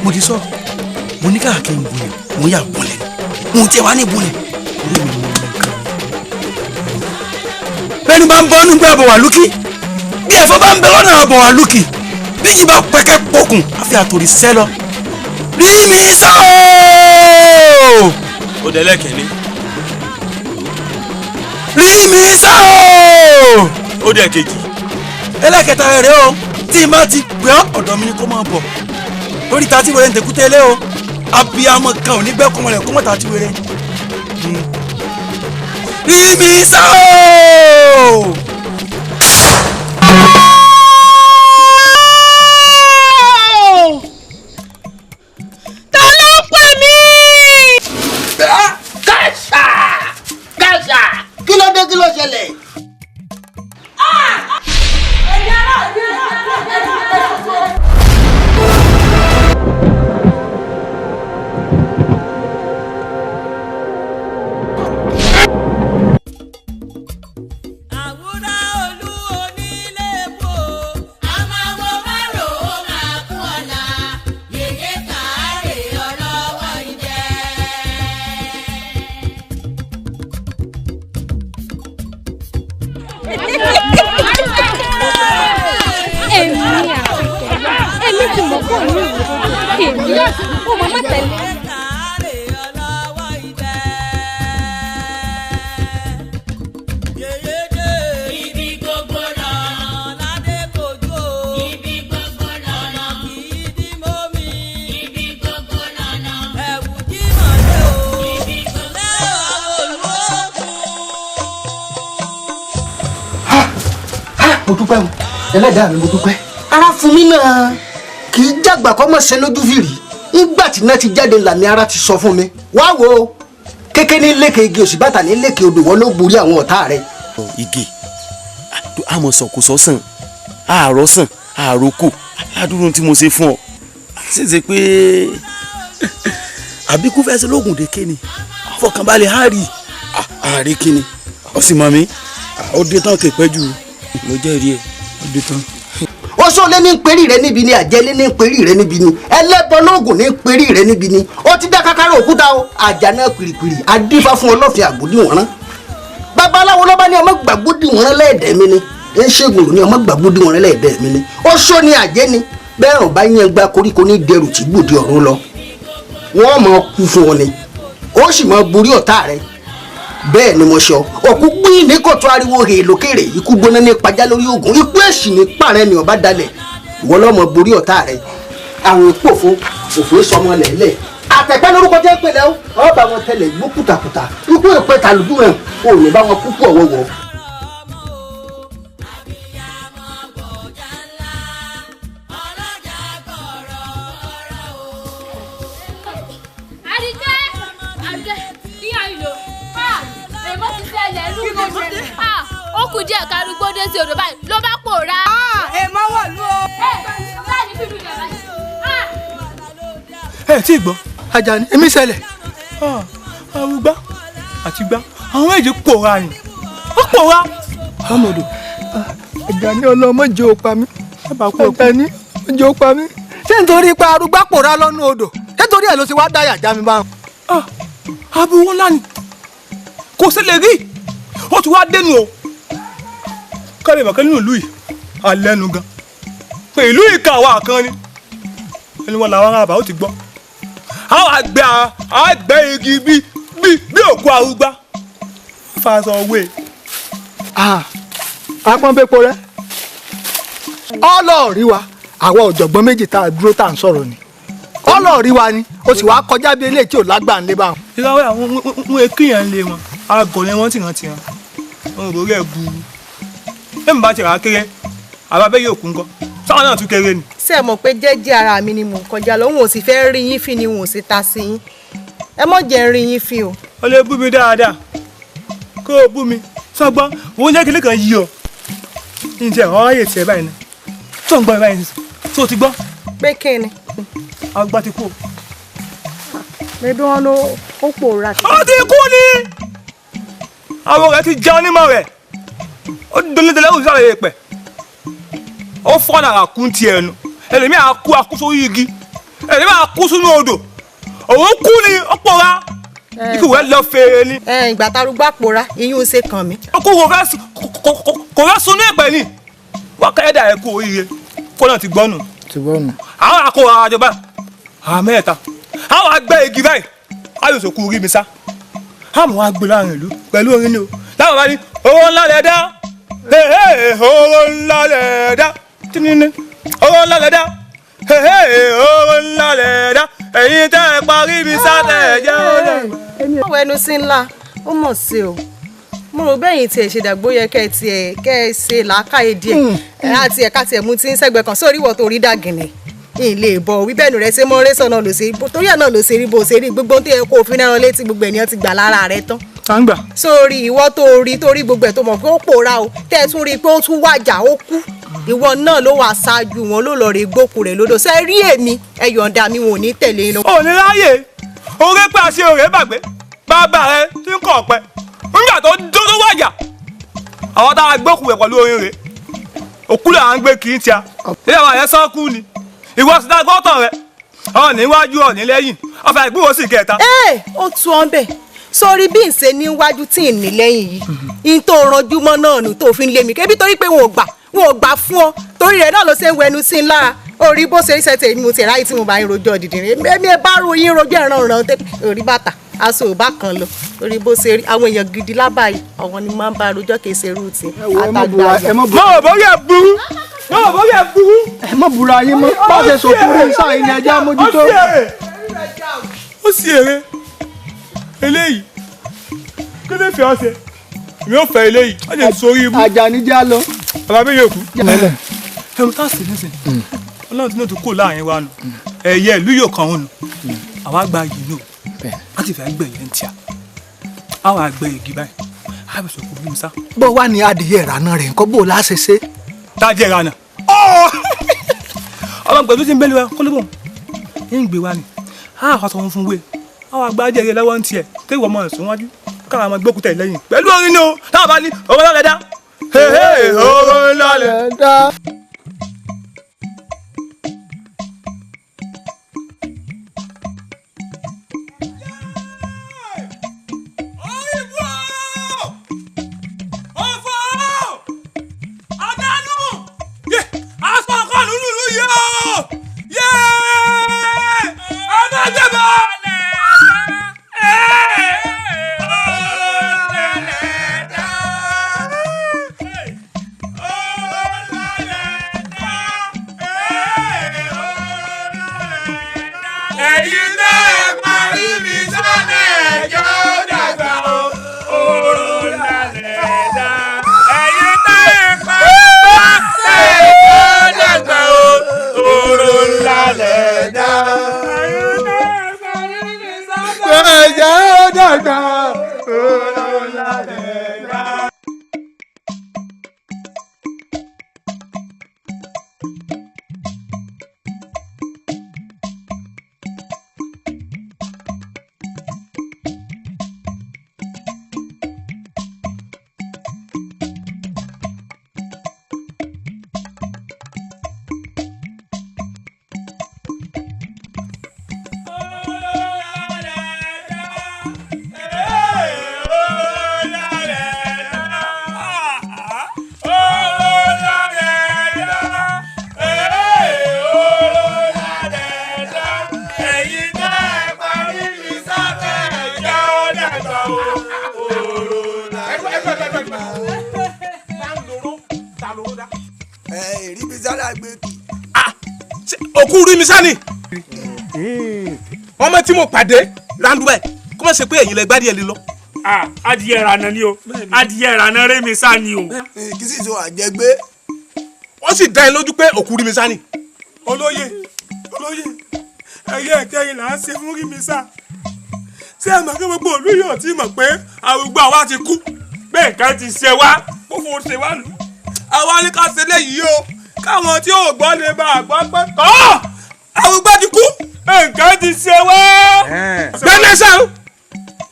mo ti sọ mo ní káàkiri ń bolẹ̀ mo yà bolẹ̀ mo ti wá ní bolẹ̀ orí mi mo nǹkan. bẹ́ẹ̀ni bá ń bọ́ nígbà bọ̀ wá lókì bí ẹ̀fọ́ bá ń bẹ lọ́nà bọ̀ wá lókì bí yìí bá pẹ́kẹ́ pokùn àfi àtòrí sẹ́ lọ rí mi sá o. ó dẹ̀ lẹ́kẹ̀ẹ́ni. rí mi sá o. ó dẹ̀ kejì. ẹlẹ́kẹta rẹ̀ o tí n bá ti pè ọ́ ọ̀dọ̀ mi ni kó máa bọ̀ lórí ta tí wẹ́rẹ́ ń tẹ̀kútẹ́ lé o abiyamọ kan ò ní gbẹ́ kọ́mọ rẹ̀ kó mọ̀ ta tí wẹ́rẹ́. rí mi sá o. ta ló ń pè mí. Gàṣà gàṣà kí ló dé kí ló ṣẹlẹ̀. mo dúpẹ́ o ẹlẹ́dàá mi mo dúpẹ́ ara fún mi náà kì í jàgbà kọ́ mọ̀ ṣe lójú fìrí nígbà tí náà ti jáde làmì ara ti sọ fún mi wá wo kéké ní lékè igi òsì bàtà ní lékè odò wọn ló borí àwọn ọ̀tá rẹ̀. igi àmọ̀ sọ̀kòsọ̀ sàn àárọ̀ sàn àròkò aládùúrún tí mo ṣe fún ọ ṣèṣe pé àbíkú fẹ́ ṣe lóògùn dèké ni fọkànbalẹ̀ àárí àárí kíni ọ̀sìn mọ̀ mi ó dé tán kẹ̀pẹ́ jù mo jẹ́rìí ẹ̀ ó dé tán. oṣoolé ní pèrí rẹ níbi ni àjẹlé ní pèrí rẹ níbi ni ẹlẹ́bọ lóògùn ní pèrí rẹ níbi ni ó ti dá kákàrà òkúta o àjànà pìrìpìrì adífá fún ọlọ́fin àgbòdì wọ̀nrán babaláwo lọ́ba ní ọmọ gbàgbódì wọ̀nrán lẹ́ẹ̀dẹ́ mi ni ẹ̀ṣẹ́gun ní ọmọ gbàgbódì wọ̀nrán lẹ́ẹ̀dẹ́ mi ni oṣó ni àjẹ́ ni bẹ́ẹ̀ ọ̀bá yẹn gba koríko ní dẹrù tí gbòdì ọ̀run lọ wọ́n mọ̀ kú fún ọ ni ó sì mọ̀ borí ọ̀tá rẹ bẹ́ẹ̀ ni mo sọ òkú gbìn ní kòtò ariwo hè lókèrè ikú gbóná ní pàjá lórí ogun ikú èsì ní pààrẹ ni ọba dalẹ̀ ìwọ lọ́mọ borí ọ̀tá rẹ àwọn ìpòfo òfò sọmọ lẹ́lẹ̀ àtẹ̀pẹ́ lórúkọ jẹ́ pẹ̀lẹ́ ọ bá wọn tẹlẹ̀ gbó kùtàkùtà ikú èpè tàlùdú rẹ̀ ò ní bá wọn kúkú ọ̀wọ́wọ́. ó kù díẹ̀ kárúgbó dé sí odò báyìí ló bá pòórá. èèmọ̀ wọ̀ lú o. báyìí fífi rẹ̀ báyìí. ẹ tí ì gbọ́ Àjàní èmi ṣẹlẹ̀ arúgbá àti gbá àwọn èjì pòórá ni ó pòórá. ọmọdé Àjàní ọlọ́mọ jẹ́ òpa mi Àjàní jẹ́ òpa mi ṣé nítorí pé arúgbá pòórá lọ́nà odò nítorí ẹ̀ ló ti wá dáyà já mi báwọn. aburú ńlá ni kò ṣẹlẹ̀ rí ó ti wá dénú o kọ́lé ìmọ̀kẹ́ nínú ìlú yìí alẹ́nu gan pé ìlú ìka àwa kan ni ẹni wọn làwọn aráàbà ó ti gbọ́ àwọn àgbẹ̀ igi bí òkú arúgbá fàṣọ òwe. apọ́nbẹ́pọ̀ rẹ ọlọ́ọ̀rí wa àwọn ọ̀jọ̀gbọ́n méjì tá a dúró tá à ń sọ̀rọ̀ ni ọlọ́ọ̀rí wa ni o sì wá kọjá bí eléyìí tí ò lágbà ń lé bá wọn. ìràwọ̀ àwọn ohun èkéyàn ń lé wọn àgọ̀ ni wọ́n ti rántí wọn wọn ò rí ẹ̀ bu ẹ̀mí bá ti rà á kéré àbábẹ́ yóò kú ńkọ́ sáwọn náà tún kéré ni. ṣé ẹ mọ̀ pé jẹ́jẹ́ ara mi ni mò ń kọjá lọ òun ò sì fẹ́ rí yín fín ni òun ò sì ta sí yín ẹ mọ̀ jẹ́ rí yín fín o. o lè bú mi dáadáa kó o bú mi sọgbọ́n òun jẹ́ kílé kan yí ọ ní ti ẹ̀rọ ayé tiẹ̀ báyìí náà tó ń gbọ́ ẹ báyìí tó o ti gbọ́. pé kí ni. àgbà ti kú o. bébí wọn ló ó pòórá. ó ti kú ni àwọn rẹ̀ ti jẹun nímọ̀ rẹ̀ ó dolódolé ó sáré pẹ̀ ó fọ́n àrà kún tiẹ̀ nu ẹlòmíì àkú sórí igi ẹni máa kú sínú odò òun kú ni ó pòórá ikú rẹ̀ lọ fèrè ni. ìgbà tarúgbà pòórá iyún ṣe kàn mí. ó kó kò fẹ́ sunú ìpẹ́ ni wọ́n kẹ́ ẹ̀dá ẹ̀ kú oríire kó náà ti gbọ́nù. àwọn àkó àjọba àwọn mẹ́ta àwọn àgbẹ̀ igi báyìí ayò sòkú rí mi sá àwọn àgbẹ̀ láàrin ìlú pẹ̀lú orin ni o láwọn bá ní owó ńlá lẹ̀ dá owó ńlá lẹ̀ dá tínínní owó ńlá lẹ̀ dá owó ńlá lẹ̀ dá ẹ̀yin tẹ́ ẹ parí mi sá tẹ̀ jẹ́ ọ̀lẹ́. ọwọ́ ẹnu sí ńlá ó mọ̀ sí o mo rò bẹ́yìn tiẹ̀ ṣe dàgbò yẹ kẹ́ ẹ ṣe làákàyè díẹ̀ àti ẹ̀ka tiẹ̀ mú tí ń sẹ́gbẹ̀ẹ́ kan sórí ìwọ̀ tó rí dàgìnì ilé ìbọ̀ wí bẹ́ẹ̀ nù rẹ ṣe mọ́ rẹ́sọ̀ náà ló ṣe torí ẹ̀ náà ló ṣe rí bó ṣe rí gbogbo tó yẹ kó o fi náà létí gbogbo ènìyàn ti gbà lára rẹ tán. tàǹgbà. sórí ìwọ tó rí gbogbo ẹ̀ tó mọ̀ pé ó pòórá o tẹ́ ẹ tún rí i pé ó tún wájà ó kú ìwọ náà ló wà ṣáájú wọn ló lọ rè gbókù rẹ̀ lódò ṣe rí èmi ẹ yọ̀ǹda mi wọn ò ní tẹ̀lé inú. ò ní ráyè oore pé àṣẹ òré bàgbé bàbá rẹ ti ń kọ̀ ọ̀pẹ nígbà tó dúró wájà àwọn tá a gbókù rẹ̀ pẹ̀lú orin rẹ̀ òkú là ń gbé kì í tíya ilé wa yẹn sọ́kù ni ìwọ sì dá gbọ́tàn rẹ̀ ọ̀ níwájú ọ̀ ní lẹ́yìn ọ̀fà ìgbúwò sì kẹta. ó tu ọ́n bẹ́ẹ̀ sórí bí n ṣe níwájú tí ì ní lẹ́yìn yìí n tó ranjú mọ́ náà nù tó fi ń lé mi kébi torí pé wọn ò gbà fún ọ torí rẹ̀ náà ló ṣe ń wẹnu sí i lára orí bó ṣe ń ṣẹ̀tẹ̀ mi mo ti ráyè tí mo bá ń rojọ́ dìdìrín èmi ẹ bá ròyìn rojọ́ ìrànràn orí bàtà aṣọ ò bá kan lọ orí bó ṣe rí àwọn èèyàn gidi lábàáyé àwọn ni máa ń bá rojọ́ kì í ṣe rúùtì àtàgbà. mọ̀ bórí ẹ̀ burú mọ̀ bórí ẹ̀ burú. ẹ mọ̀ búra yín mọ́ bá ṣe sòkúrú sáà ilé ẹja mójútó. ó sì èrè eléyìí kí ló fi ọsẹ mi ò fẹ́ eléyìí ó lè sórí ibú. Àjàní já lọ. bàbá mi yóò kú. ẹrù tá a sì nísìn ọlọ́run tí náà tó kó láàrin wa nù ẹ̀yẹ ìlú yóò kàn án nù àwa gba yìí nù a ti fẹ́ gbẹ̀yẹ ń tíya àwọn àgbẹ̀ igi báyìí a bẹ̀ sọ̀kò bí mi sá. bó wà ní adìyẹ ìrànà rẹ̀ nǹkan bó láṣẹ ṣe. tájẹ́ ìrànà ọlọ́run pẹ̀lú tí ń bẹ́lẹ̀ wa kó ló bọ̀ ń gbé wa ni a kọ́ sọ wọn fún wé àwọn àgbà ajẹ́ lọ́wọ́ ń tiẹ̀ kéwì ọmọ ẹ̀sùn wájú káwọn ọmọ gbókùtà lẹ́yìn pẹ̀lú orin ni o táwọn bá ní owó lọ́lẹ̀ dá owó lọ́lẹ̀ dá. òkú rí mi sani ọmọ tí mo pàdé randuwa kó má ṣe pé ẹ̀yin lẹ gbádìí ẹ lè lọ. adìyẹ ìrànà ni o adìyẹ ìrànà rẹ mi sani o. kì í sì sọ àjẹgbé ó sì dá ẹ lójú pé òkú rí mi sani. olóyè ẹyẹ ẹkẹyìn là ń ṣe fún rí mi sá ṣé ẹ mọ̀ pé gbogbo olú yóò ti mọ̀ pé arúgbó àwa ti kú bẹ́ẹ̀ ká ti ṣe wá kófò ṣe wá lù. àwa ní ká ṣe léyìí o káwọn tí ò gbọ́ lè bá a gbọ́ pé arúgbó ti kú. nǹkan ti ṣe wá. bẹ́ẹ̀ sàn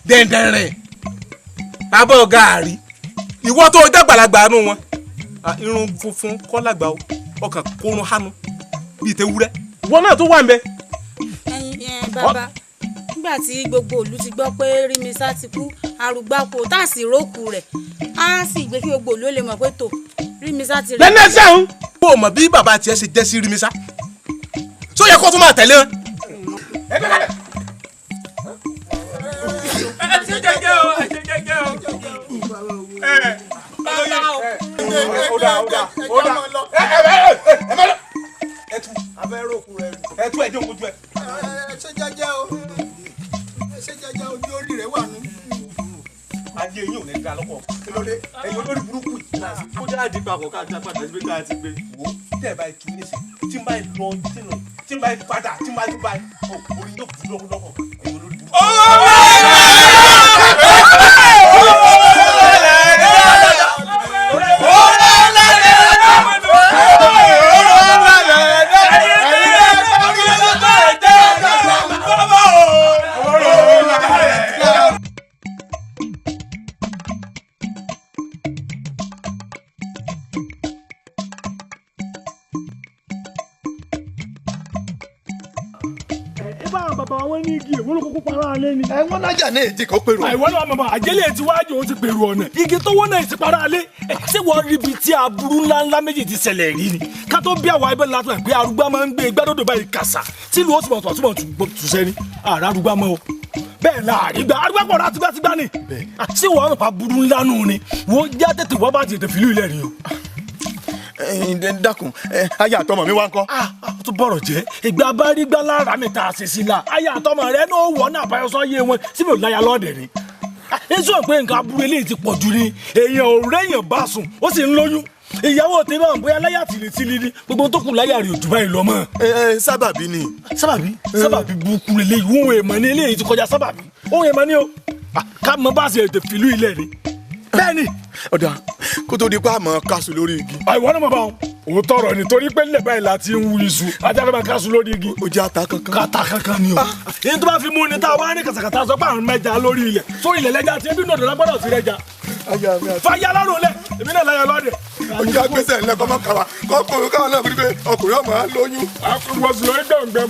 dẹ̀ndẹ̀rẹ̀ abọ́ gàárì ìwọ tó dàgbàlagbà nù wọn irun funfun kọ́ làgbà o ọkàn kórun hánu bíi tewúrẹ́ ìwọ náà tó wà ń bẹ bàbá nígbà tí gbogbo ìlú ti gbọ́ pé Rímisá ti kú arúgbáko tá a sì rókù rẹ̀ á sì gbé kí gbogbo ìlú lè mọ̀ pé tó Rímisá ti rẹ̀. lẹ́nu ẹ̀sán kó o mọ̀ bí bàbá tiẹ̀ ṣe jẹ́ sí Rímisá tó yẹ kó tún máa tẹ̀lé wọn. Ajé yín ò ní ga lọ́pọ̀ kí ló dé ẹ̀yin olórí burúkú yìí kó jáde papọ̀ ká já padà síbi ká ti gbé wò tẹ́ ẹ̀ bá tu ní sí tí n bá lọ tí n bá padà tí n bá tún bá orí yóò fi lọ́kọ̀ ẹ̀yin olórí burúkú. bàbá wọn ní igi èwo ló kókó para alẹ́ ni. Wọ́n nájà ní èdè kan pèrò. àìwọ́n náà màmá àjẹlẹ̀ ti wájú ó ti pèrò ọ̀nà igi tó wọ́n náà ti para alẹ́ ṣé wọ́n rí ibi tí aburú ńláńlá méjì ti ṣẹlẹ̀ rí ni ká tó bí àwọn ẹgbẹ́ látọ̀ pé arúgbá máa ń gbé gbádùn báyìí kàṣà tí ìlú ó sì mọ̀ tó àtúbọ̀ tù sẹ́ni àrà arúgbá mọ́ o bẹ́ẹ̀ la àrígbá arúgbá pọ̀ láti gbá ti gbá ni ṣé wọ́n rìn pa burú ńlá nù ni wọ́n já tètè wọ́n bá ti tètè fìlú ilẹ̀ rí o. Dákun aya àtọmọ mi wá ń kọ́. tó bọ̀rọ̀ jẹ́ ìgbà bá rí gbá lára mi ta àṣìṣe la aya àtọmọ rẹ náà wọ̀ náà àbáyọsọ yé wọn síbi ò láya lọ́ọ̀dẹ̀ ni. èso pé nǹkan aburú eléyìí ti pọ̀ jù ni èèyàn ò rẹ́yìn bá sùn ó sì ń lóyún ìyàwó tèmi àwọn bóyá láyà tìlítìlí ni gbogbo tó kù láyà rè òjò báyìí lọ mọ́. Sábàbí ni. sábàbí burúkú eléyìí òun èèmọ̀ ni eléyìí ti kọjá sábàbí òun èèmọ̀ ni o ká mọ bá ṣe ètò fìlú ilẹ̀ ni. bẹ́ẹ̀ni. ọ̀dà kó tó di pa àmọ́ káṣù lórí igi. àìwọ́n náà mọ̀ bá wọn òun tọrọ nítorí pé nílẹ̀ báyìí láti ń wu iṣu ajá fẹ́ máa káṣù lórí igi. ó jẹ́ ata kankan. kàtà kankan ni o. èyí tó bá fi mú ni tá a wá ní kàtàkàtà sọ pé àrùn mẹ́ja lórí ilẹ̀ sórí ilẹ̀ lẹ́jà tí ebi náà dọ̀dọ̀ gbọ́dọ̀ sí rẹ́jà. fàyà lọ́rùn lẹ̀ èmi náà láyà lọ́dẹ̀. ojú agbésẹ̀ ńlẹ̀ kọ́ mọ́ kàwá kọ́kùnrin káwọn náà fi pé ọkùnrin ọmọ á lóyún. wọ́n sì lórí gbẹ̀ngbẹ̀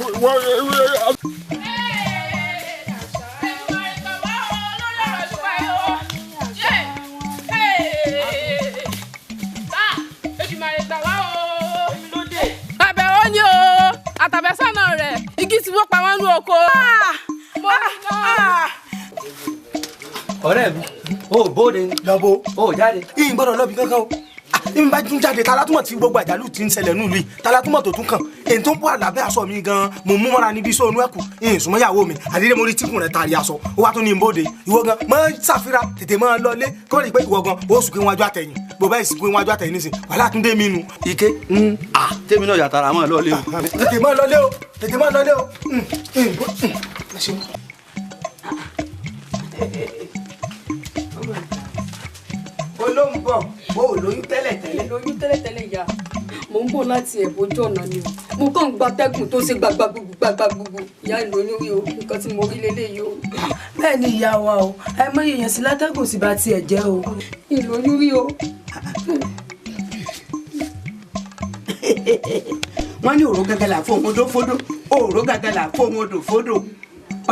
àtàbẹ́sánà rẹ̀ igi tí wọ́n pa wọ́n ní oko. ọ̀rẹ́ mi o bóde lọ́bọ̀ o jáde. ìyìn gbọ́dọ̀ lọ́bi kankan o ìyìn bá tún jáde talatúmọ̀ tí gbogbo àjálù ti ń ṣẹlẹ̀ nílùú yìí talatúmọ̀ tó tún kàn èyí tó ń bọ̀ àlàbẹ́ aṣọ mi gan mo mú mọ́ra níbi sóònù ẹ̀kú ìyìn súnmọ́yàwó mi àdéhùn mórí tíkùn rẹ̀ tàrí aṣọ ó wá tún ní bóde ìwọ gan mọ́ ṣàfihàn tètè mọ́ lọlé kọ́ rí i pé ìwọ gan ó sùn kí wọ́n wájú àtẹ̀yìn bó bá ìsìnkú wájú àtẹ̀yìn nísìn wàhálà tún dé mi nu. ike tèmi náà yàtara mọ́ lọ́lé o. tètè mọ́ lọlé o tètè mọ́ lọlé o. olóńgbò mo ò lóyún tẹ́lẹ̀tẹ́lẹ̀. lóyún tẹ́lẹ̀tẹ́lẹ̀ ìyá mo ń bọ̀ láti ẹ̀bójú ọ̀nà ni o mo kàn ń gba tẹ́gùn tó ṣe gbagbagbogbo ìyá ìlóyún rí o nǹkan tí mo rí lélẹ́yìí o. bẹ́ẹ̀ ni ìyá wa o ẹ mọ èèyàn sí látẹ́gùn sì bá tiẹ̀ jẹ́ o. ìlóyún rí o. wọ́n ní òró gàgàlà fóun odò fódò òró gàgàlà fóun odò fódò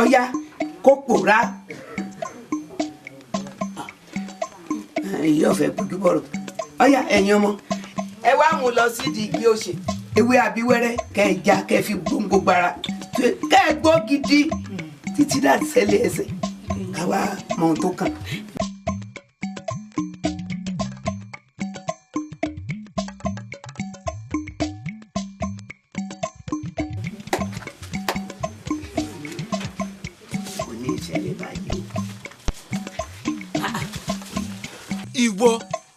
ọ̀yá kó pòórá. èyí ọ̀fẹ́ gbójú bọ̀rọ̀ ọ̀yá ẹ̀yin ọmọ ẹ wá mú lọ sídìí igi òṣè ewé abíwẹ́rẹ́ kẹ́ ẹ já kẹ́ ẹ fi gbóngbó gbára kẹ́ ẹ gbó gidi títí láti sẹ́lẹ̀ ẹsẹ̀ káwá mọ ohun tó kàn. ìwọ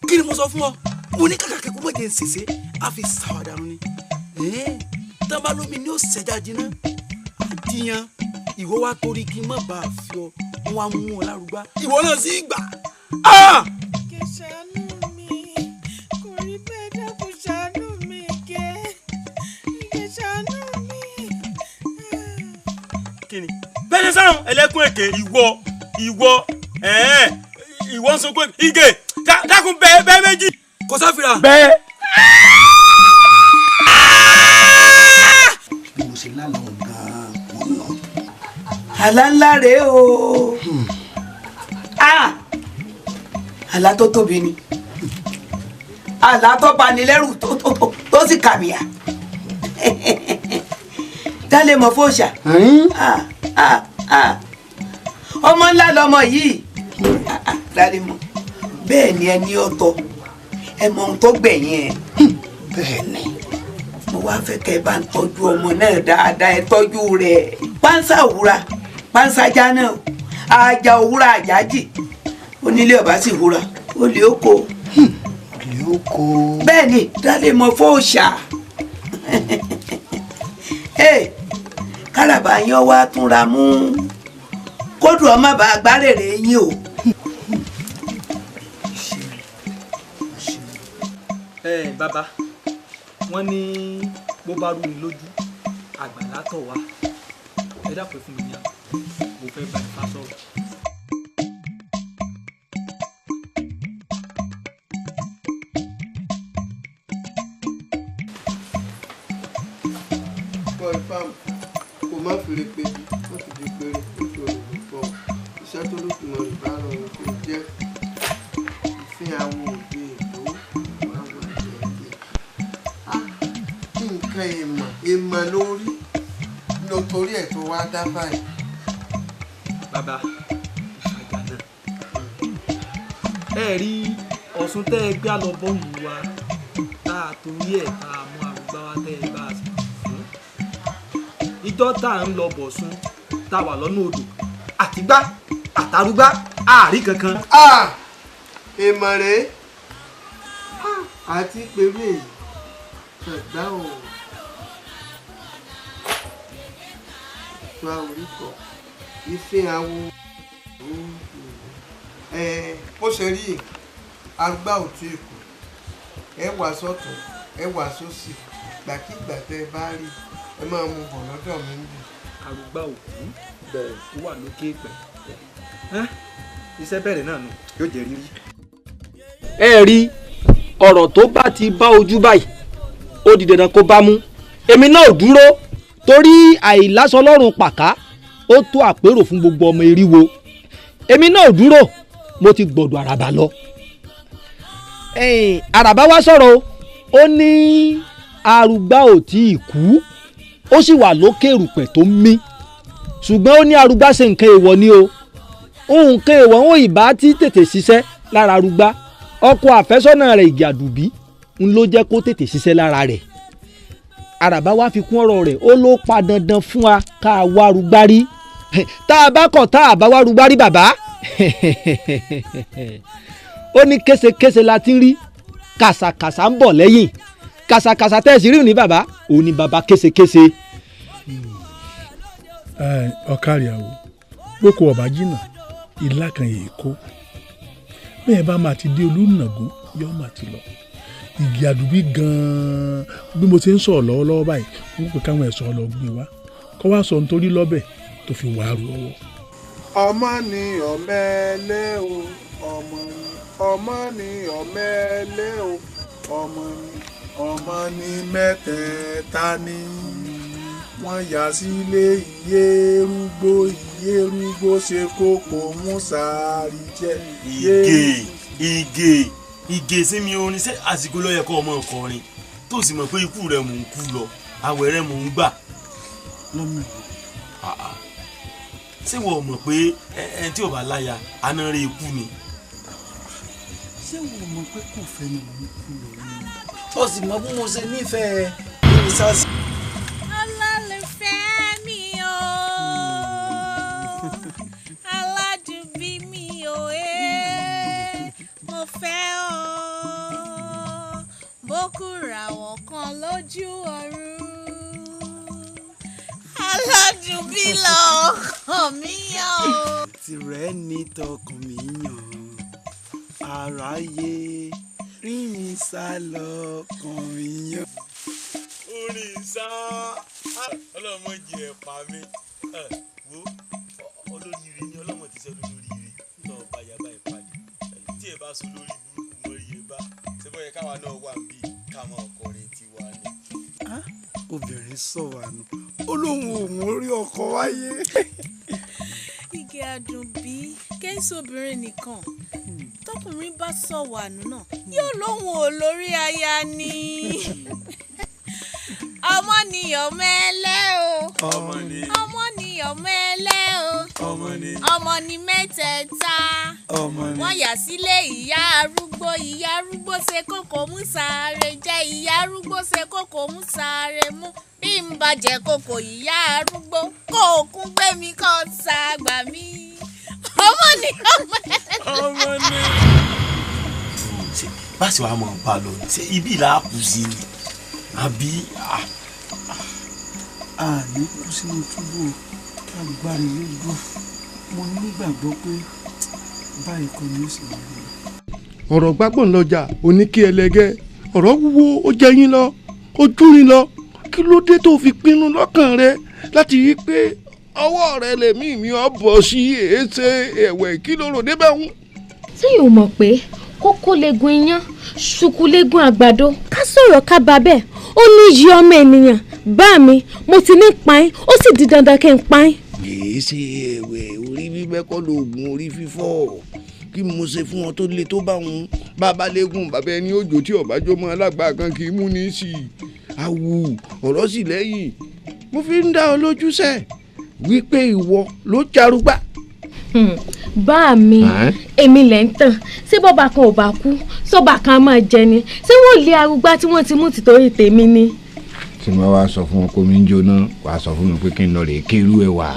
kí ni mo sọ fún ọ mo ní kàkà kí kó mọ̀ jẹ́ ń ṣèṣe á fi ṣàwádànù ni tábà lómi ni ó ṣẹ̀dá jiná àdìyàn ìwọ wa torí kí n má bàa fi ọ wọn á mú ọ lárúgbá ìwọ náà sì gbà. kí ṣàánú mi kò rí bẹ́ẹ̀ dákun ṣàánú mi kí ṣàánú mi. kí ni bẹ́ẹ̀ ni sáà ẹlẹ́kùn èké ìwọ ń sọ pé ige dákun bẹ́ẹ̀ méjì. kò sáfìrà. bẹ́ẹ̀. bí mo ṣe lálẹ́ òun gan-an mo nà àlá ńlá rèé o àlá tó tóbi ni àlá tó bani lẹ́rù tó sì kàmìyà dálé mọ̀ fòṣà ọmọ ńlá lọmọ yìí dálé mọ̀ bẹ́ẹ̀ ni ẹni ọ̀tọ̀ ẹ mọ ohun tó gbẹ̀yìn ẹ̀ bẹ́ẹ̀ ni mo wá fẹ́ kẹ́ ẹ bá ń tọ́jú ọmọ náà dáadáa ẹ tọ́jú rẹ̀ pánsá òwúra pánsá jáná àjà òwúra àjájì onílé ọba sì húra olè oko olè oko bẹ́ẹ̀ ni dálé mọ̀ fòṣà káràbà yan wá túnra mú kódù ọmọ bá gbárèrè yín o. Bàbá wọn ní bó bá rú mi lójú àgbàlá tọ̀ wá ẹ dápẹ́ fún mi ní àwọn mo fẹ́ bá Ifá sọ̀rọ̀. kò má fèrè pé wọ́n ti di péré lóṣù òrùlé fọ́ iṣẹ́ tó lókùnmọ̀ ìbára ọ̀rọ̀ tó jẹ́ ìfín àwọn òde èdò àwọn ìjẹ́ kí nǹkan èèmọ̀ lórí nítorí ẹ̀ tó wá dá báyìí. Bàbá àgbà náà ẹ rí Ọ̀ṣun tẹ́ ẹ gbá lọ bọ́ọ̀lù wa tá a torí ẹ̀ tá a mú àrùgbá wa tẹ́ ẹ bá a sì fún ìjọ tá à ń lọ Bọ̀ṣun tá a wà lọ́nà odò àtìgbá àtàrúgbá àárí kankan. èèmọ̀ rèé àti pẹ̀lú èyí ṣẹ̀dá o tó orí kọ ìfẹ́ àwọn bó ṣe rí arúgbá ò tí kù ẹ wà sọ́tún ẹ wà sósì gbàkígbà tẹ bá rí ẹ máa mú bọ̀ lọ́dọ̀ mi níbi. arúgbá òkú bẹ̀rẹ̀ tó wà lókè pẹ̀ iṣẹ́ bẹ̀rẹ̀ náà nù yóò jẹ́ rírí. ẹ rí ọ̀rọ̀ tó bá ti bá ojú báyìí ó di dandan kó bá mú èmi náà ò dúró torí àìlásọ lọ́rùn pàká ó tó àpérò fún gbogbo ọmọ eriwo èmi náà ò dúró mo ti gbọ̀dọ̀ àràbà lọ. àràbà wá sọ̀rọ̀ ó ní arúgbá ò tí ì kú ó sì wà lókè rùpẹ̀ tó ń mí ṣùgbọ́n ó ní arúgbá ṣe nǹkan èèwọ̀ ni o nǹkan èèwọ̀ ń ìbá tí tètè ṣiṣẹ́ lára arúgbá ọkọ àfẹ́sọ́nà rẹ̀ ìgì àdùbí ń ló jẹ́ kó tètè ṣiṣẹ́ lára rẹ̀. àràbá wá fi kún ọ̀rọ̀ rẹ̀ ó ló pa dandan fún wa ká wá arúgbá rí tá a bá kọ̀ tá a bá wá arúgbá rí bàbá ó ní késekése la ti ń rí kàsàkàsà ń bọ̀ lẹ́yìn kàsàkàsà tẹ̀sí rí ní bàbá òun ni bàbá késekése. ọ̀kàrí àwò boko ọ̀bá jìnnà ìlà kan yìí kó bẹ́ẹ̀ bá máa ti dé olùnàgó yóò máa ti lọ ìgì àdùbí gan-an bí mo ti ń sọ̀rọ̀ lọ́wọ́lọ́wọ́ báyìí wọ́n pè káwọn ẹ̀ṣọ́ lọ gbé wá kọ́ wá sọ nítorí lọ́bẹ̀ tó fi wàá rú ọwọ́. ọmọ ni ọmẹlẹ o ọmọ ni ọmẹlẹ o ọmọ ni mẹ́tẹ̀ẹ̀ta ni wọ́n yà sílé ìyérúgbó ṣe kókó mùsàárì jẹ. ìgè sí mi orin ṣé àsìkò ló yẹ kó ọmọ ọkọrin tó sì mọ̀ pé ikú rẹ̀ mò ń kú lọ àwẹ̀ rẹ̀ mò ń gbà. ṣé wọ́n mọ̀ pé ẹni tí ò bá láya àná rẹ̀ ikú ni. ṣé wọ́n mọ̀ pé kò fẹ́ ni mò ń kú lọ ni. ó sì mọ bí mo ṣe nífẹ̀ẹ́ nínú sars. olólùfẹ́ mi o aládùúgbò mi o mo fẹ́ ọ bókùràwọ̀ kan lójú ọ̀run aládùúgbò lọ́kàn mi yàn o. tìrẹ ní tọkàn mi yàn aráyé rí mi sá lọ́kàn mi yàn. orin sá ọlọ́mọ jẹ ẹ̀pà mi wo olóríire ni ọlọ́mọ ti sẹ́ lóríire náà bá yaba ìpàdé tí ẹ bá sọ lórí burúkú mọ́ rí ẹ bá ṣé bọ́ yẹ káwa náà wà ń bí káwọn ọkùnrin ti wà ní. obìnrin sọ̀rọ̀ àná ó lóun ò mú orí ọkọ wáyé. Àdùnbí kéésì obìnrin nìkan tọkùnrin bá sọ wànú náà yóò lóhùn olórí aya ni. ọmọ nìyàn mẹ́lẹ́ o ọmọ nìyàn mẹ́lẹ́ o ọmọ ní mẹ́tẹ̀ẹ̀ta wọ́n yà sílé ìyá arúgbó ṣe kókò mú sáré jẹ́ ìyá arúgbó ṣe kókò mú sáré mú bí n bá jẹ kókò ìyá arúgbó kó o kún gbé mi kó o ṣàgbà mí ọmọ nìyàn mẹ́lẹ́. ọmọ ní. bá a ṣe wàá mọ̀ ọ́n bá a lọ ṣe ibi ìlà kù sí ni àbí. àní kú sínú túbú agbánilójú mo nígbàgbọ́ pé báyìí kò ní í sì wà ní. ọ̀rọ̀ gbágbọ̀n lọ́jà oníkí ẹlẹgẹ́ ọ̀rọ̀ wúwo ó jẹ́ yín lọ ó dún yín lọ kí ló dé tó fi pinnu lọ́kàn rẹ láti rí i pé ọwọ́ rẹ lèmi mi ò bọ̀ sí èéṣe ẹ̀wẹ̀ kí ló rò débẹ̀ ń. tí yóò mọ̀ pé kókó legun iyán ṣùkú legun àgbàdo ká sọ̀rọ̀ ká bá bẹ́ẹ̀ ó ní yí ọmọ ènìyàn bá mi mo ti ní pain ó sì di dandan kí n pain. kìí ṣe ẹ̀wẹ̀ orí bíbẹ́ kọ́ lóògùn orí fífọ́ kí mo ṣe fún wọn tó le tó bá wọn bàbá lẹ́gùn bàbá ẹni òjò tí ọ̀bájọ́ mọ́ alágbá kan kì í mú ní sí i àwù ọ̀rọ̀ sì lẹ́yìn mo fi ń dá ọ lójúṣẹ́ wípé ìwọ ló jarúgbà. bá mi èmi lẹ̀ ń tàn ṣé bọ́ba kan ò bá kú sọ́ba kan á máa jẹ ni ṣé wọ́n lé arúgbá tí wọ́n ti mú tìtorí tèmi ni. tí wọ́n wá sọ fún wọn kó mi ń jóná wàá sọ fún mi pé kí n lọ rè kérú ẹ̀ wá.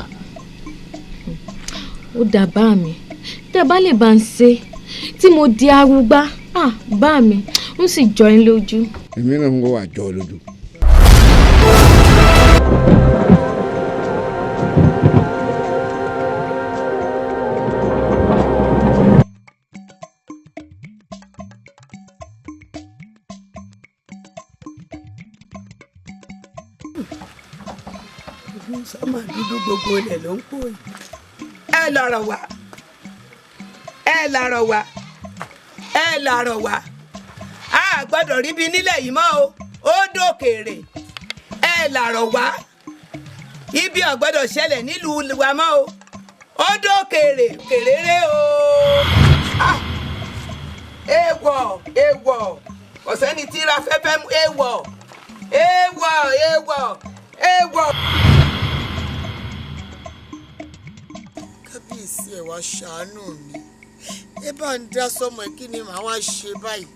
ó dà bá mi tẹ́ bá lè bá ń ṣe tí mo di arúgbá bá mi ń sì jọ ẹ́ lójú. èmi náà ń wọ àjọ lójú. sọmọ dúdú gbogbo ilẹ̀ ló ń pò yìí. ẹ lọ́rọ̀ wá a gbọ́dọ̀ ríbi nílẹ̀ yìí mọ́ o ó dókèrè ẹ làrọ̀ wá ibi ò gbọ́dọ̀ ṣẹlẹ̀ nílùú wa mọ́ o ó dókèrè kèrèrè o. èèwọ̀ kò sẹ́ni tí ra fẹ́fẹ́ mú èèwọ̀. kábíyèsí ẹ wá ṣàánú mi ẹ bá ń dá sọmọ kí ni màá wá ṣe báyìí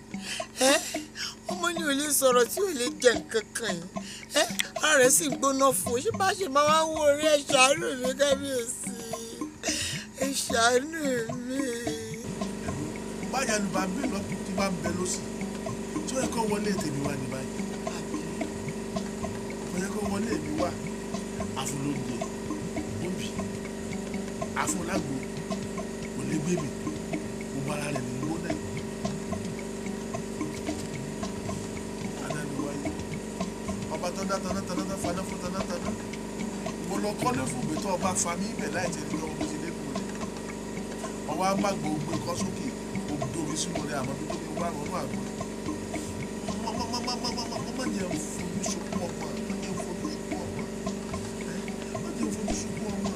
ọmọ ní ò lè sọ̀rọ̀ tí ò lè jẹ nǹkan kan yìí ara rẹ̀ sì gbóná fún un ṣé bá ṣe máa wá wọ orí ẹ ṣàánú mi kábíyèsí ẹ ṣàánú mi. báyà ló bá ń bẹ lọ́kùn tí bá ń bẹ lọ́sì tí ó yẹ kó wọlé tèmi wá ní báyìí ó yẹ kó wọlé mi wá àfọlóúnjẹ òbí àfọlágbò kò lè gbé mi mo bá ara rẹ̀ nínú owó náà. ọba tó dá tanátaná faná fún tanátaná mo lọ kọ́lé fún mi tó ọba fa mí ibẹ̀ láì tẹ̀lé ọmọ mi ti lẹ́kùn rẹ̀ ọwọ́ amágbó gbé kọ́ sókè ògùdó mi sínú rẹ̀ àmọ́ bí tó mi wá rọrùn àgbọ̀ mọ́ ní ẹ̀ fojú sunkún ọmọ mọ́ ní ẹ̀ fojú sunkún ọmọ mọ́ ní ẹ̀ fojú sunkún ọmọ.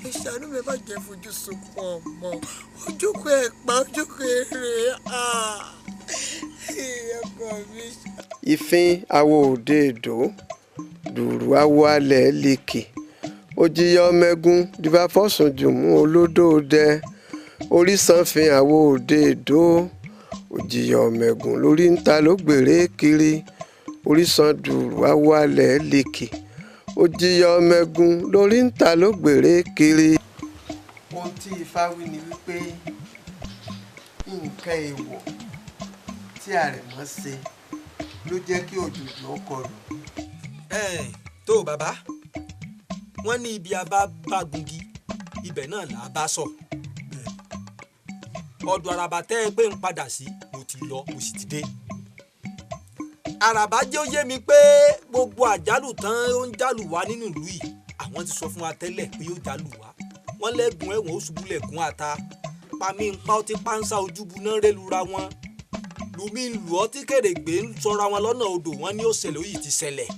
ẹ ṣàánú mi má jẹ́ fojú sunkún ọmọ ojúkọ ẹ̀ pa ojúkọ èrè ọkọ mi. ìfín awo òde èdò dùrù awo alẹ̀ lèkè òjìyà ọmẹgún dìbàfọ́sùn jùmú olódòdẹ orísanfin awo òde èdò òjìyà ọmẹgún lórí ń ta ló gbèrè kiri orísan dùrù awo alẹ̀ lèkè òjìyà ọmẹgún lórí ń ta ló gbèrè kiri. ohun tí ifá wí ni wípé nǹkan èèwọ̀ tí àrẹ̀mọ ṣe ló jẹ́ kí òjòjò ọkọ rẹ̀. tó bàbá wọ́n ní ibi abá bá gungi ibẹ̀ náà là á bá sọ ọ̀dọ̀ àràbà tẹ́ ẹ gbé ń padà sí mo ti lọ mo sì ti dé. àràbà jẹ́ ó yé mi pé gbogbo àjálù tán ó ń jálù wá nínú ìlú yìí àwọn ti sọ fún wa tẹ́lẹ̀ pé ó jálù wá wọ́n lẹ́gùn ẹ̀wọ̀n ó ṣubú lẹ̀gùn ata pami ń pa ó ti pánsá ojúbu náà rélura wọn lùmí ń lù ọ́ tí kèrègbè ń sọra wọn lọ́nà odò wọn ní ó ṣẹlẹ̀ ó yìí ti ṣẹlẹ̀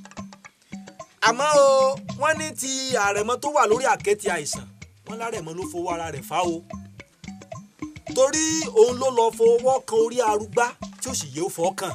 àmọ́ o wọ́n ní ti àrẹ̀mọ tó wà lórí àkẹ́tì àìsàn wọ́n lárẹ̀mọ ló fowó ara rẹ̀ fá o torí òun ló lọ fọwọ́ kan orí arúgbá tí ó sì yẹ ó fọ́ kàn.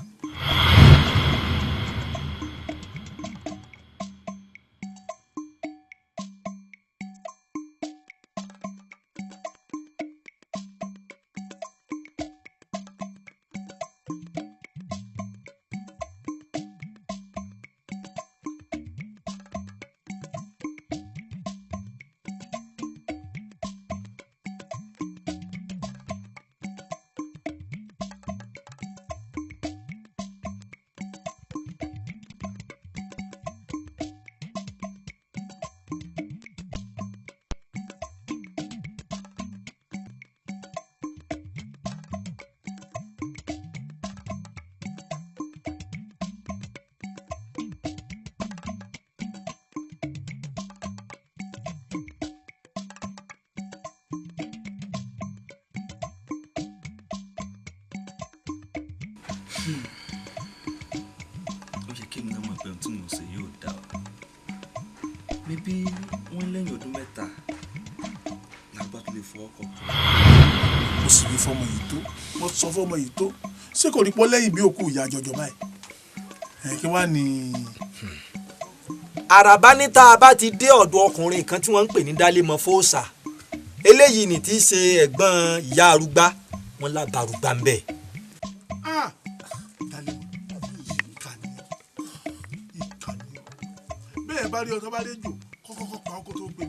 ó yẹ kí n náà mọ̀ pé ohun tí mo ṣe yóò dá o níbí wọ́n lẹ́yìn ọdún mẹ́ta làgbà tó lè fọwọ́ kọ. mo sì rí fọmọ yìí tó mo sọ fọmọ yìí tó ṣé kò rí pọ́ lẹ́yìn bí òkú ìyá jọjọ báyìí kí wàá ní. àràbá ní tá a bá ti dé ọ̀dọ̀ ọkùnrin kan tí wọ́n ń pè ní dálémọ fóòsà eléyìí ní tí í ṣe ẹ̀gbọ́n ìyá arúgbá wọn lábàrúgbá ń bẹ̀. bẹ́ẹ̀ bá rí ọtọ́ bá dé jò kọ́kọ́kọ́ pa ọkọ̀ tó gbé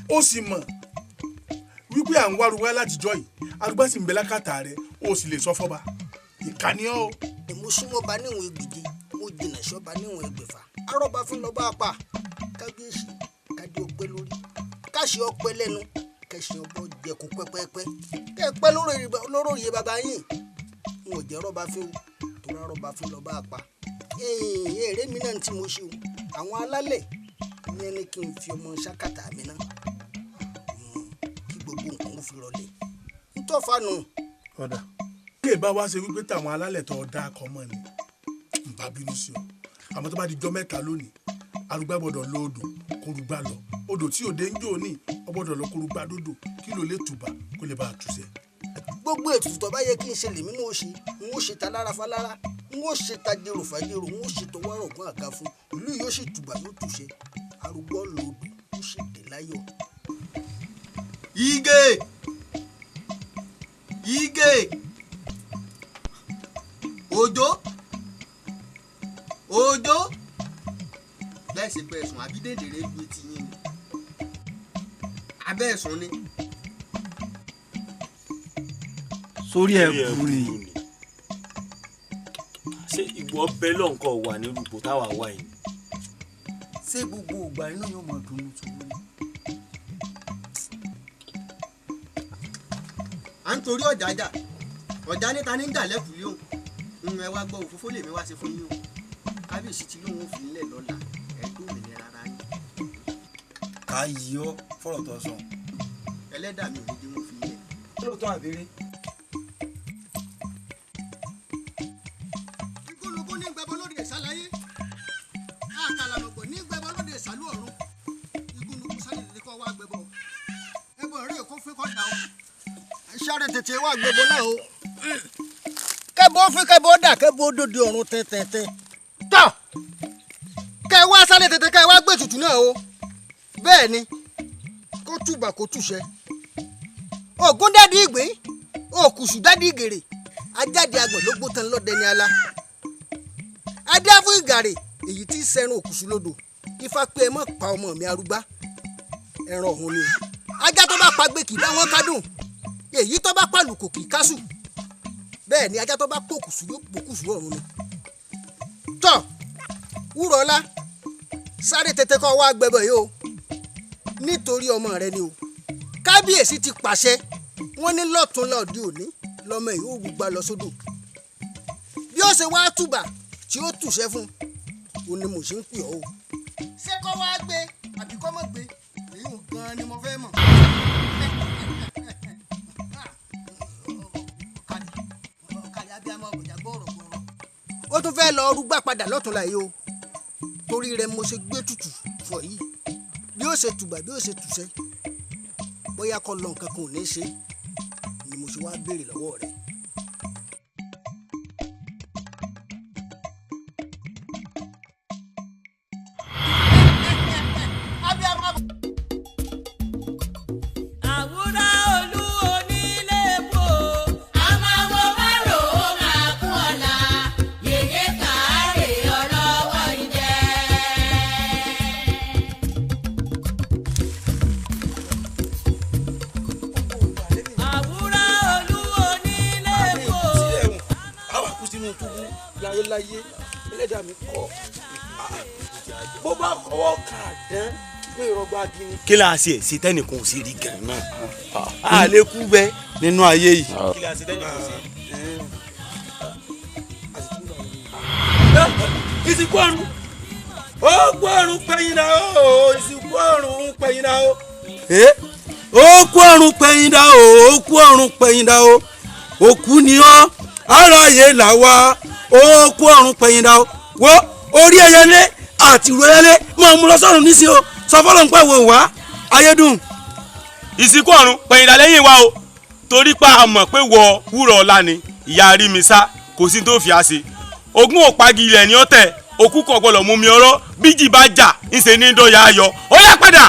ó sì mọ̀ wípé à ń wá arúgbá látijọ́ yìí arúgbá sì ń bẹ lákàtà rẹ̀ ó sì lè sọ fọ́ba ìkànnì ọ́. mo súnmọ́ ba níwọ̀n ègbèje mo jìnnà sọ́ba níwọ̀n ẹgbẹ̀fà arọ́ba fún lọ́ba apá kábíyèsí kádé ọpẹ́ lórí káṣí ọpẹ́ lẹ́nu kẹsì ọbọ jẹkùn pẹ́pẹ́pẹ́ kẹpẹ́ lóró yẹ bàbá yín n ò jẹ́ rọ́ba fún tó rà rọ́ba fún lọ́ba apá èrè mi náà tí mo ṣe o àwọn alálẹ̀ ní ẹni kí n fi ọmọ ṣákàtà mi náà kí gbogbo nǹkan ó fi rọlẹ̀ nítòfà nù. ọ̀dà kí èbá wá ṣe wípé táwọn alálẹ̀ tó dá akọ mọ́ ni n bá bínú sí ọ àmọ́ tó bá di jọ́ mẹ́ta lónìí arúgbá gbọ́dọ̀ lọ odò kórúgbá lọ odò tí òde ń jò ní ọ gbọ́dọ̀ lọ kórúgbá dòdò kí ló lè tùbà kó lè bá a túṣẹ. gbogbo ètùtù tó bá yẹ kí n ṣe lèmi náà ó ṣe n ó ṣe ta lára falára n ó ṣe ta dèrò fàdèrò n ó ṣe tó wá rọ̀gbọ́n àga fún ìlú yóò sì tùbà yóò túṣẹ arúgbó lọ odò ó sì dé láyọ̀. Ige Ige Òjó Òjó láìsí pé ẹ̀sùn àbídèdèrè lu ti yín ni abẹ́ ẹ̀sùn ni. sórí ẹ̀ burú ni ṣé ìwọ bẹ́ẹ̀ lọ́nkọ̀ wà ní rúpò táwa wà yìí. ṣé gbogbo ìgbà inú yóò mọ̀ dùn ún tòun ni. à ń torí ọ̀jájà ọ̀já níta ní dàlẹ́kùn yóò ń ẹ wá gbọ́ òfófó lèmi wá sí fún yín o kábíyèsí tí lóun fi ń lẹ̀ lọ́la ẹ̀ẹ́dùn òmìnira ara yín. ká yí ọ fọ̀rọ̀ tó sọ. ẹlẹ́dàá mi ò ní dé wọn fi lẹ̀. lóòótọ́ àbẹ̀rẹ̀. ìkólógún ní gbẹbọ lóde ìsàlàyé àkàlàmọ̀gbọ̀ ní gbẹbọ lóde ìsàlú ọ̀run ìgúnnugún sáré tètè kọ́ wá gbẹbọ ẹbọ rẹ̀ kó fún kọ́ dà ó sáré tètè wá gbẹbọ náà o kẹbọ fún kẹbọ dà kẹbọ dòde ọ̀run tẹ̀tẹ̀tẹ̀ tọ̀ kẹ wá sáré tètè kẹ wá gbé tutù náà o bẹ́ẹ̀ ni kó túbà kó túṣẹ ògún dádì ìgbín òkùsù dádì ìgèrè ajáde agbọ̀n ló gbó tán lọ́dẹ ní ala adé fún ìgàrè èyí tí sẹ́run òkùsù lodò ifá pé ẹ mọ̀ pa ọmọ mi arúgbá ẹran ọ̀hún ni ajá tó bá pa gbé kì í bá wọn kádùn èyí tó bá pàlùkò kì í kásù bẹ́ẹ̀ ni ajá tó bá pòkùsù yóò pòkùsù ọ̀run ni tọ́ wúrọ̀ọ́lá sáré tètè kọ́ wá gbẹbọ yìí o nítorí ọmọ rẹ ni o kábíyèsí ti pàṣẹ wọ́n ní lọ́túnla òde òní lọ́mọ yìí ó rúgbà lọ sódò bí ó ṣe wá túbà tí ó túṣẹ́ fún un ni mo ṣe ń pè ọ́ o. ṣé kọ́ wá gbé àbí kọ́ mọ̀ gbé èyí ò gan-an ni mo fẹ́ mọ̀. ó tún fẹ́ lọ rúgbà padà lọ́túnla yìí o torí rẹ̀ mo ṣe gbé tutù fọ yìí bí ó ṣe tùbà bí ó ṣe tùṣẹ́ bóyá kọ́ lọ nǹkan kan ò ní ṣe ni mo ṣe wá béèrè lọ́wọ́ rẹ̀. láyé ẹlẹ́dàá mi kọ́ bó bá kọ́wọ́ kà dán pé ìrọ̀gbà gini. kí la ṣe ṣe tẹnìkan ò sí rí gan-an a lè kú bẹ nínú ayé yìí. kí la ṣe tẹnìkan ò sí. ìsìnkú ọ̀run ó kú ọ̀run pẹ̀yìn náà ó ìsìnkú ọ̀run pẹ̀yìn náà ó. ó kú ọ̀run pẹ̀yìn náà ó kú ọ̀run pẹ̀yìn náà ó òkú ni ọ́ aráyé là wá ó kú ọ̀run pẹ̀yìn dá o wo orí ẹyẹlé àti ìró ẹyẹlé máa mú lọ sọ́run nísìn o sọ fọlọ́n pẹ́ wò wá ayédùn. ìsìnkú ọ̀run pẹ̀yìn dá lẹ́yìn wa o torí pa àmọ̀ pé wọ wúrọ̀ ọ̀la ni ìyá rí mi sá kò sí tó fi á ṣe ogún òpagi ilẹ̀ ni ó tẹ̀ òkú kò gbọ́dọ̀ mú mi ọ̀rọ̀ bíjì bá jà ńṣe ní dọ́yà ayọ̀ ó yá padà.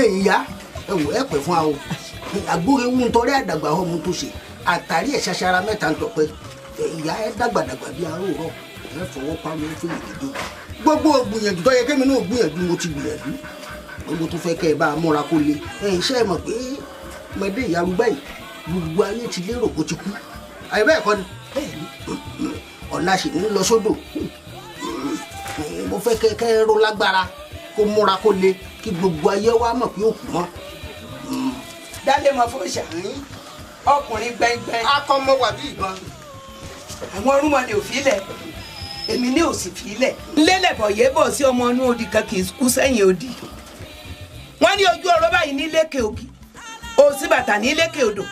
ìyá ẹwọ ẹ pẹ fún wa o àgbóre ewu nítorí àdàgbà ọmọ tó ṣe àtàrí ẹ ṣaṣara mẹ́ta ń tọpẹ ìyá ẹ dàgbàdàgbà bíi aróòrọ ẹ fọwọ́ pa mi fún ìdíje gbogbo gbìyànjú tó yẹ kémi náà gbìyànjú mo ti gbìyànjú gbogbo tó fẹ́ kẹ́ ẹ bá a múra kó le iṣẹ́ ẹ mọ̀ pé ọmọdé ìyá arúgbá yìí gbogbo ayé ti lérò kó ti kú àyè bẹ́ẹ̀ kọ́ ni ọ̀la sì ń lọ sódò mo fẹ́ kẹ́ ẹ ró lágbára kó múra kó le kí gbogbo ayé wa mọ̀ pé ó kù mọ́. dálé mọ fún ṣàárín ọkùnrin gbẹngbẹng. akọmọ wà bí ìbọn. àwọn ọrùnmọlẹ ò filẹ̀ èmi ní òsì filẹ̀. ńlẹ́lẹ̀bọ̀ yé bọ̀ sí ọmọ inú odi kan kì í kú sẹ́yìn odi. wọ́n ní ojú ọ̀rọ̀ báyìí ní lékè ògì òsì bàtà ní lékè odò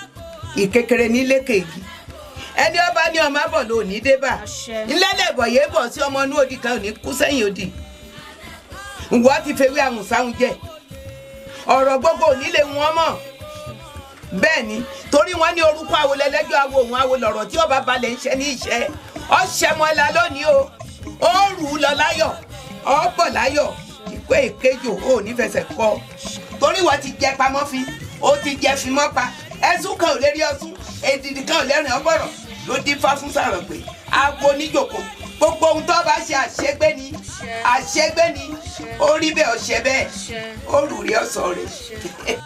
ìkékeré ní lékè igi ẹni ọba ní ọmọ abọ̀ ló ní débà ńlẹ́lẹ̀bọ̀ yé bọ̀ sí ọmọ inú odi kan ò ní kú sẹ́yìn odi. ǹwọ́ ti fewé àwọn sáwọn jẹ ọ̀rọ̀ gbogbo onílé wọn mọ̀ bẹ́ẹ̀ ni torí wọ́n ní orúkọ àwo lẹ́lẹ́jọ́ àwo òun àwo lọ̀rọ̀ tí ọba balẹ̀ ń ṣe ní iṣẹ́ ọ̀ṣẹ́ mọ́lá lónìí o ó rù ú lọ láyọ̀ ó bọ̀ láyọ̀ ìkó èkéjò ó nífẹsẹ̀ kọ́ torí wọ́n ti jẹ pamọ́ fi ó ti jẹ fi mọ́ pa ẹ̀sùn kan ò lè rí ọsùn èdìdì kan ò lè rìn ọgbọ̀rọ̀ ló dín fá fún sàrọ̀ pé àgbo oníjòkó gbogbo ohun tó bá ṣe àṣegbé ni ó rí bẹ́ẹ̀ ọ̀ṣẹ́ bẹ́ẹ̀ ó rù rí ọ̀sọ̀ rẹ̀.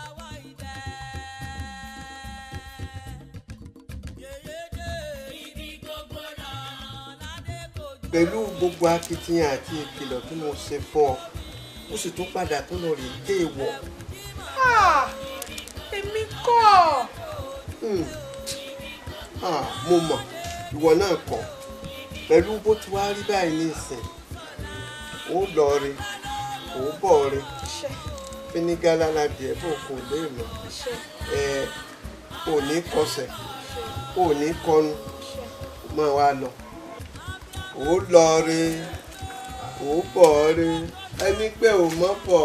pẹ̀lú gbogbo akitiyan àti ìkìlọ̀ tí mo ṣe fún ọ ó sì tún padà tó lọ rí dé ìwọ. èmi kọ́. mo mọ̀ ìwọ náà kọ́ pẹ̀lú bó ti wá rí báyìí ní ìsìn ó lọ rí ó bọ̀ rí fínígálá ládìẹ bó kò lè mọ̀ ò ní kọsẹ̀ ò ní kọnu máa wá lọ ó lọ rí ó bọ̀ rí ẹni pé ò mọ̀ bọ̀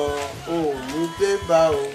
ò ní dé bá o.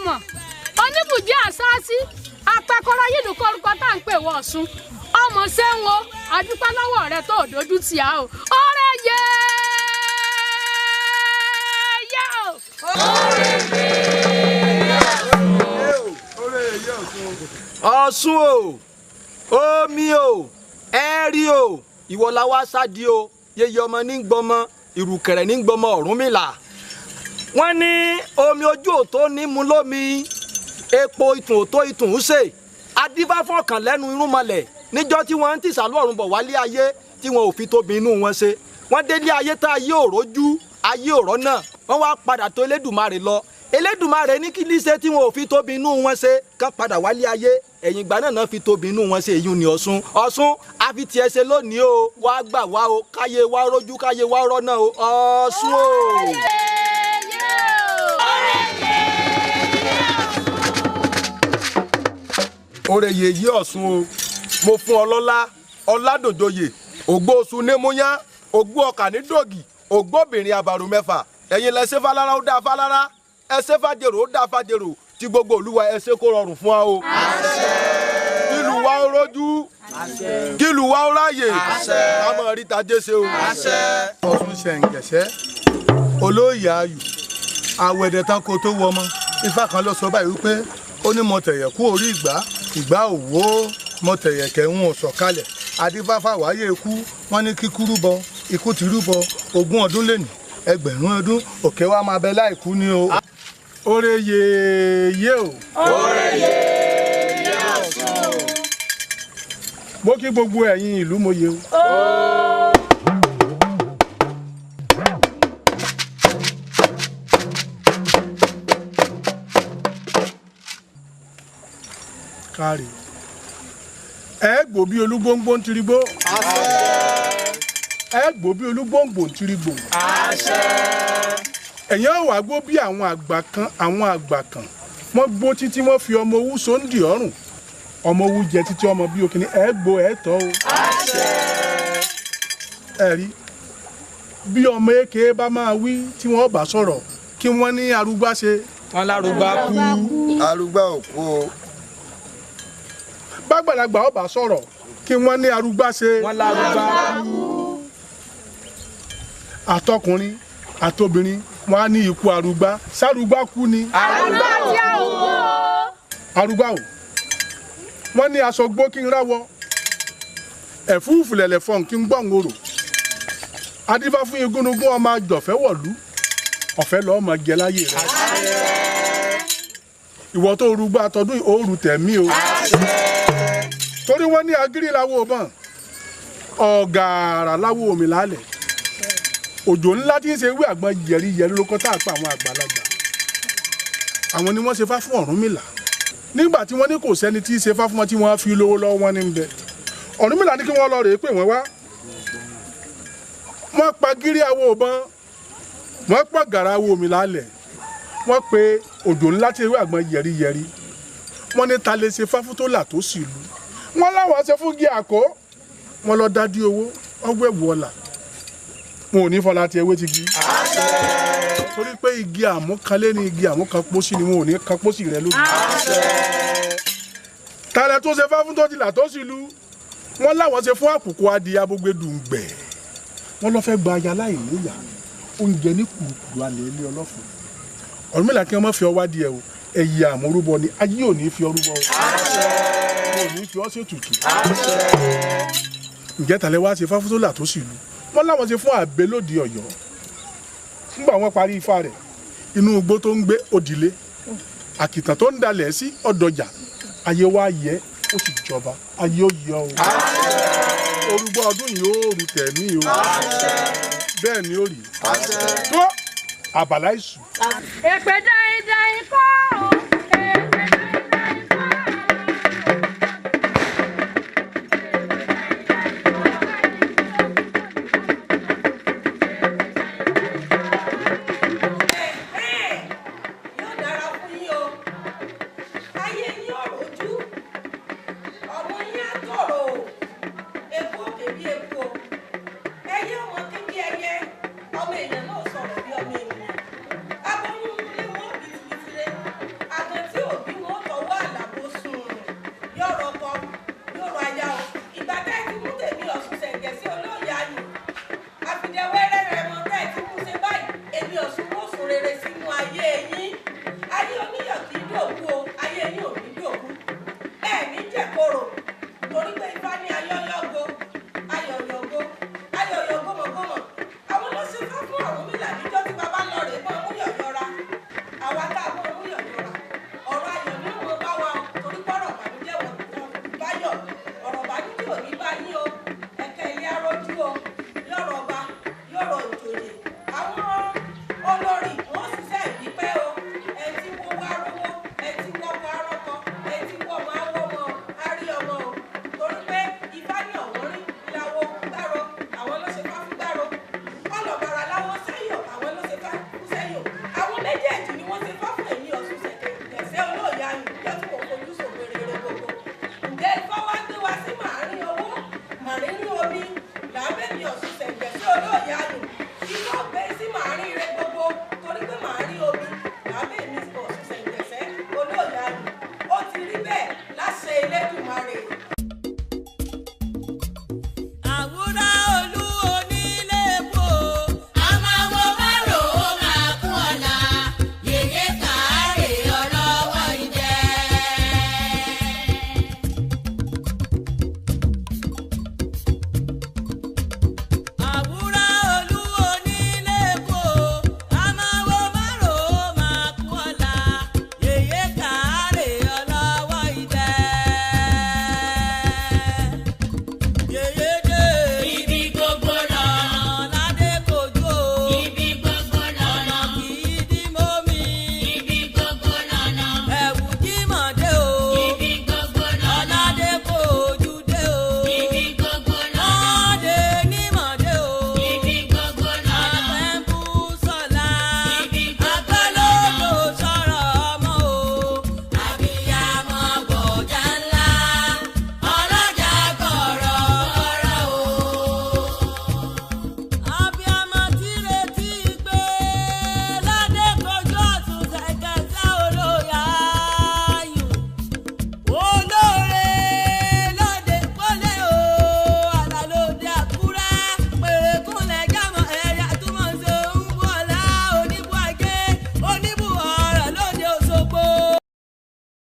mọ̀ oníbùjẹ́ àṣáṣí apẹ̀kọ́rọ́ yìí ló kórúkọ tá à ń pè wọ́ Ọ̀ṣun ọmọ sẹ́wọ̀n adúpẹ́ lọ́wọ́ rẹ tó dojú tì á o ọ̀rẹ́ yẹ yẹ o. Ọ̀ṣun o omi o ẹ̀rí o ìwọ la wá sádi o yeye ọmọ ní gbọmọ ìrùkẹ̀rẹ̀ ní gbọmọ Ọ̀rúnmìlà wọ́n ní omi ojú òtó ní mu lómi epo ìtùn òtó ìtùn ń ṣe adífáfọ́ kan lẹ́nu irúnmọlẹ̀ níjọ́ tí wọ́n ń tìsàlú ọ̀run bọ̀ wálé ayé tí wọn ò fi tóbi inú wọn ṣe wọ́n délé ayé tá ayé òrójú ayé òrọ́ náà wọ́n wá padà tó Elédùmarè lọ Elédùmarè ní kí líṣe tí wọn ò fi tóbi inú wọn ṣe kán padà wálé ayé ẹ̀yìn ìgbà náà fi tóbi inú wọn ṣe èyí ni Ọ̀ṣun Ọ̀ṣun àfi tiẹ̀ ṣe lónìí o wá gbà wá o káyé wá rójú káyé wá rọ́nà o Ọ̀ṣun o. Oreye yìí Ọ̀ṣun o mo fún ọ lọ́lá ọládòjòyè ògbóṣù némúyá ògbó ọkà ní dògì ògbóbìnrin àbàrò mẹ́fà ẹ̀yin lẹ ṣe fálára ó dá fálára ẹ ṣe fàjèrò ó dá fàjèrò tí gbogbo olúwa ẹ ṣe kó rọrùn fún wa o. kílù wa ó rójú kílù wa ó ráyè kámọ ríta jẹsẹ o. Ọ̀ṣun ṣẹ̀ǹgẹ̀ṣẹ́ olóyè ayù àwẹ̀dẹ̀ tán kó tó wọmọ ifá kan ló sọ báyìí wípé ó ní mọ̀tẹ̀yẹ̀ kú orí ìgbà òwò mọ̀tẹ̀yẹ̀ kẹ́hún ọ̀sọ̀kalẹ̀ adífáfá wáyé ikú wọ́n ní kíkú rúbọ ikú ti rúbọ 20 ọdún lẹ́nì 1000 ọdún òkè wa máa bẹ láìkú ni o. Oreye yé o. Oreye yé Ọ̀ṣun. Mo kí gbogbo ẹ̀yin ìlú mòye o. Kárí ẹ gbò bí olúgbóngbó ń tirigbó ẹ gbò bí olúgbóngbò ń tirigbò ẹ̀yàn wà gbó bí àwọn àgbà kan wọ́n gbó títí wọ́n fi ọmọ owú sóńdì ọrùn ọmọ owú jẹ títí ọmọ bí òkìní ẹ gbó ẹ tọ́ o ẹ rí bí ọmọ èké bá máa wí tí wọ́n bá sọ̀rọ̀ kí wọ́n ní arúgbá ṣe. wọ́n lárúgbá kú arúgbá òkú o. bágbàlagbà ọba sọ̀rọ̀ kí wọ́n ní arúgbá ṣe. wọ́n lárúgbá kú. àtọkùnrin àtobìnrin wọ́n á ní ikú arúgbá sárúgbá kú ni. arúgbá tí a ò wò. arúgbá o wọ́n ní aṣọ gbó kí n ráwọ́ ẹ̀fúùfù lẹ̀lẹ̀ fọ̀n kí n gbọ̀n orò adífá fún igúnnugún ọmọ àjọ̀fẹ́ wọ̀lú ọ̀fẹ́ lọ́ọ́ máa jẹ láyé rẹ̀ ìwọ tó rúgbà tọdún òòrù tẹ̀mí o torí wọ́n ní agírí láwo bọ̀n ọ̀gàrà láwo omi lálẹ̀ òjò ńlá tí ń ṣe wí àgbọn yẹ̀rìyẹ̀rì lóko tá a pa àwọn àgbàlagbà àwọn ni wọ́n ṣe fá fún Ọ̀rúnmìlà nígbà tí wọ́n ní kò sẹ́ni tí í ṣe fá fún wọn tí wọ́n fi lówó lọ́wọ́ wọn ní bẹ Ọ̀rúnmìlà ní kí wọ́n lọ rèé pé wọ́n wá wọ́n pa gírí àwo bọ̀n wọ́n pọ̀ gàrà àwo omi lálẹ̀ wọ́n pe òjò ńlá tí ewé àgbọn yẹ̀rìyẹ̀rì wọ́n ní ta lè ṣe fáfún tó là tó sì lù wọ́n láwọn ṣe fún gí àkó wọ́n lọ dádí owó ọgbẹ́ ẹ̀wù ọ̀là wọn ò ní fọlá ti ewé ti gí torí pé igi àmúkanlé ní igi àmúkanpósí ni wọn ò ní kanpósí rẹ lójú ta lè tó ṣe fáfún tó ti là tó sì lù wọ́n láwọn ṣe fún àkùkọ adìyẹ abógbé dùngbẹ̀ wọ́n lọ fẹ́ gba aya láì níyà oúnjẹ ní kùrùkùrù alẹ́ ilé ọlọ́fun Ọ̀rúnmìlà kí wọ́n má fi ọwá díẹ̀ o ẹ̀yẹ àmúrúbọ ni ayé ò ní fi ọrúbọ o ò ní fi ọ́ sí ètùtù ǹjẹ́ tàlẹ́ wá ṣe fáfútólà tó sì lù wọ́n láwọn ṣe fún àbẹ́ lóde Ọ̀yọ́ nígbà wọ́n parí ifá rẹ̀ inú igbó tó ń gbé òdìlé àkìtàn tó ń dalẹ̀ sí ọ̀dọ̀jà ayé wa yẹ ó sì jọba ayé ó yọ o orúgbó ọdún yìí ó rù tẹ̀mí o bẹ́ẹ̀ ni ó rí tó àbàlá ìṣù. èpè dáin dáin kọ́